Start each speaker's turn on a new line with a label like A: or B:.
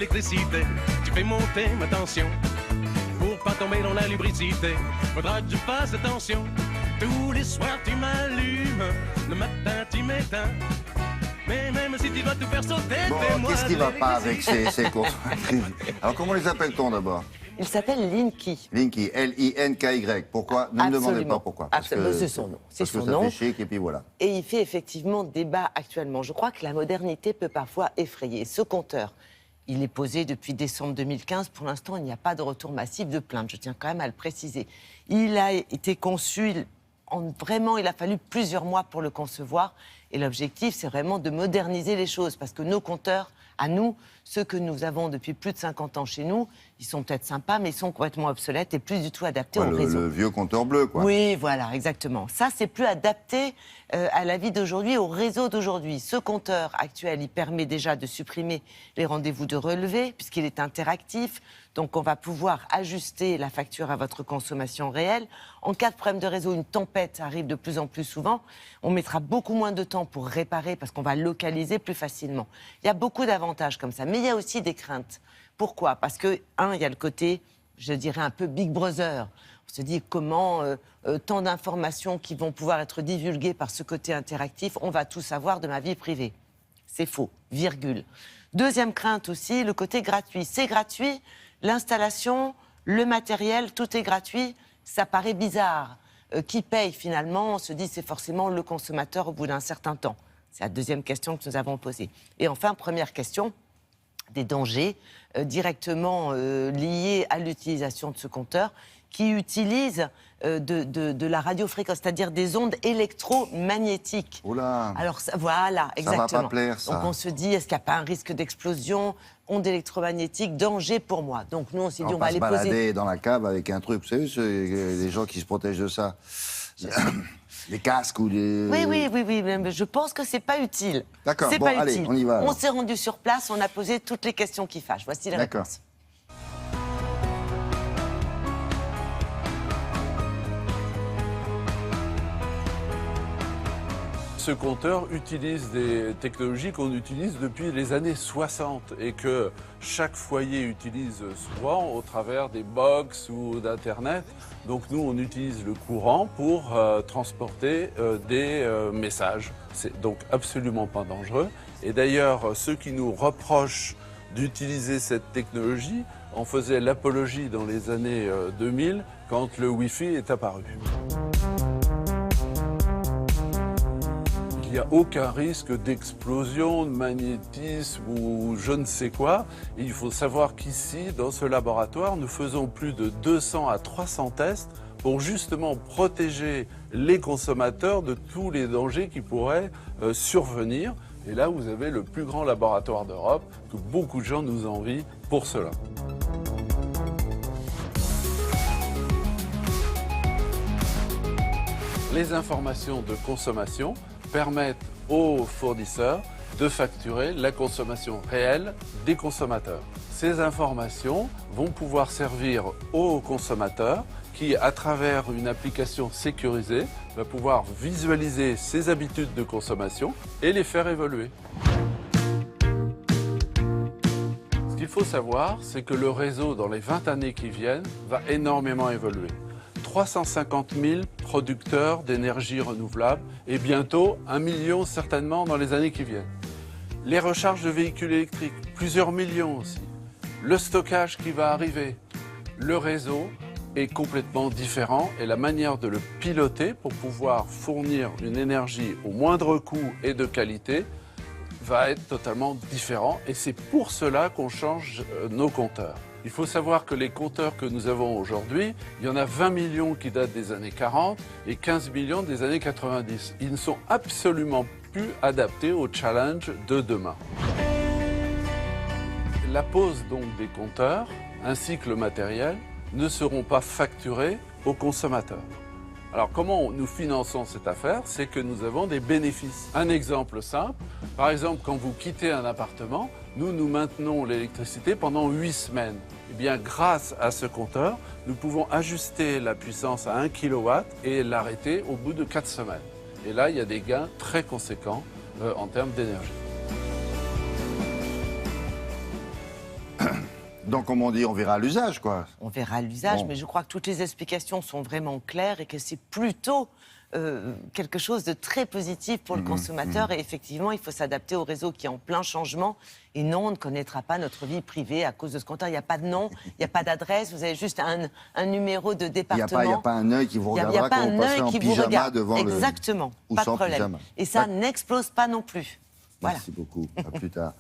A: l'électricité. Tu fais monter ma tension pour pas tomber dans la lubricité. Faudra que je fasse attention. Tous les soirs tu m'allumes, le matin tu m'éteins. Mais même si tu dois tout faire sauter,
B: Bon,
A: fais-moi
B: qu'est-ce qui va pas
A: l'électricité.
B: avec ces consommatrices? Alors, comment les appelle-t-on d'abord?
C: Il s'appelle Linky.
B: Linky, L-I-N-K-Y. Pourquoi? Ne me demandez pas pourquoi.
C: Absolument, c'est son nom. C'est
B: Parce que
C: son
B: ça
C: nom.
B: fait chic et puis voilà.
C: Et il fait effectivement débat actuellement. Je crois que la modernité peut parfois effrayer. Ce compteur, il est posé depuis décembre 2015. Pour l'instant, il n'y a pas de retour massif de plainte. Je tiens quand même à le préciser. Il a été conçu, vraiment, il a fallu plusieurs mois pour le concevoir. Et l'objectif, c'est vraiment de moderniser les choses. Parce que nos compteurs, à nous, ceux que nous avons depuis plus de 50 ans chez nous, ils sont peut-être sympas, mais ils sont complètement obsolètes et plus du tout adaptés au réseau.
B: Le vieux compteur bleu, quoi.
C: Oui, voilà, exactement. Ça, c'est plus adapté à la vie d'aujourd'hui, au réseau d'aujourd'hui. Ce compteur actuel, il permet déjà de supprimer les rendez-vous de relevé, puisqu'il est interactif. Donc, on va pouvoir ajuster la facture à votre consommation réelle. En cas de problème de réseau, une tempête arrive de plus en plus souvent. On mettra beaucoup moins de temps pour réparer, parce qu'on va localiser plus facilement. Il y a beaucoup d'avantages comme ça, mais il y a aussi des craintes. Pourquoi? Parce que, il y a le côté, je dirais, un peu Big Brother. On se dit comment tant d'informations qui vont pouvoir être divulguées par ce côté interactif, on va tout savoir de ma vie privée. C'est faux, virgule. Deuxième crainte aussi, le côté gratuit. C'est gratuit, l'installation, le matériel, tout est gratuit, ça paraît bizarre. Qui paye finalement? On se dit c'est forcément le consommateur au bout d'un certain temps. C'est la deuxième question que nous avons posée. Et enfin, première question, des dangers directement liés à l'utilisation de ce compteur qui utilise de la radiofréquence, c'est-à-dire des ondes électromagnétiques.
B: Oula.
C: Alors voilà, exactement.
B: Ça va pas plaire, ça.
C: Donc on se dit, est-ce qu'il n'y a pas un risque d'explosion? Ondes électromagnétiques, danger pour moi. Donc nous on s'est dit, on va les
B: se balader
C: poser.
B: dans la cave avec un truc, vous savez, les gens qui se protègent de ça. Les casques ou les...
C: Oui, mais je pense que c'est pas utile.
B: D'accord,
C: C'est
B: bon,
C: pas
B: allez,
C: utile.
B: on y va, alors.
C: On s'est rendu sur place, on a posé toutes les questions qui fâchent. Voici les
B: D'accord.
C: réponses.
D: Ce compteur utilise des technologies qu'on utilise depuis les années 60 et que chaque foyer utilise souvent au travers des box ou d'Internet. Donc nous, on utilise le courant pour transporter des messages. C'est donc absolument pas dangereux. Et d'ailleurs, ceux qui nous reprochent d'utiliser cette technologie en faisaient l'apologie dans les années 2000 quand le Wi-Fi est apparu. Il n'y a aucun risque d'explosion, de magnétisme ou je ne sais quoi. Et il faut savoir qu'ici, dans ce laboratoire, nous faisons plus de 200 à 300 tests pour justement protéger les consommateurs de tous les dangers qui pourraient survenir. Et là, vous avez le plus grand laboratoire d'Europe, que beaucoup de gens nous envient pour cela. Les informations de consommation permettent aux fournisseurs de facturer la consommation réelle des consommateurs. Ces informations vont pouvoir servir aux consommateurs qui, à travers une application sécurisée, va pouvoir visualiser ses habitudes de consommation et les faire évoluer. Ce qu'il faut savoir, c'est que le réseau, dans les 20 années qui viennent, va énormément évoluer. 350 000 producteurs d'énergie renouvelable et bientôt 1 million certainement dans les années qui viennent. Les recharges de véhicules électriques, plusieurs millions aussi. Le stockage qui va arriver. Le réseau est complètement différent et la manière de le piloter pour pouvoir fournir une énergie au moindre coût et de qualité va être totalement différent et c'est pour cela qu'on change nos compteurs. Il faut savoir que les compteurs que nous avons aujourd'hui, il y en a 20 millions qui datent des années 40 et 15 millions des années 90. Ils ne sont absolument plus adaptés au challenge de demain. La pose donc des compteurs ainsi que le matériel ne seront pas facturés aux consommateurs. Alors comment nous finançons cette affaire? C'est que nous avons des bénéfices. Un exemple simple, par exemple quand vous quittez un appartement, nous maintenons l'électricité pendant 8 semaines. Eh bien grâce à ce compteur, nous pouvons ajuster la puissance à 1 kW et l'arrêter au bout de 4 semaines. Et là, il y a des gains très conséquents en termes d'énergie.
B: Donc, comme on dit, on verra l'usage, quoi.
C: On verra l'usage,
B: Bon.
C: mais je crois que toutes les explications sont vraiment claires et que c'est plutôt quelque chose de très positif pour le consommateur. Et effectivement, il faut s'adapter au réseau qui est en plein changement. Et non, on ne connaîtra pas notre vie privée à cause de ce compteur. Il n'y a pas de nom, il n'y a pas d'adresse. Vous avez juste un numéro de
B: Il n'y
C: département.
B: a pas un œil qui vous
C: Il n'y
B: regardera
C: a pas
B: quand vous
C: un
B: passerez
C: œil
B: en
C: qui vous
B: pyjama
C: regarde.
B: devant
C: Exactement,
B: ou
C: pas de
B: sans
C: problème.
B: pyjama.
C: Et ça
B: Ouais.
C: n'explose pas non plus. Voilà.
B: Merci beaucoup. À plus tard.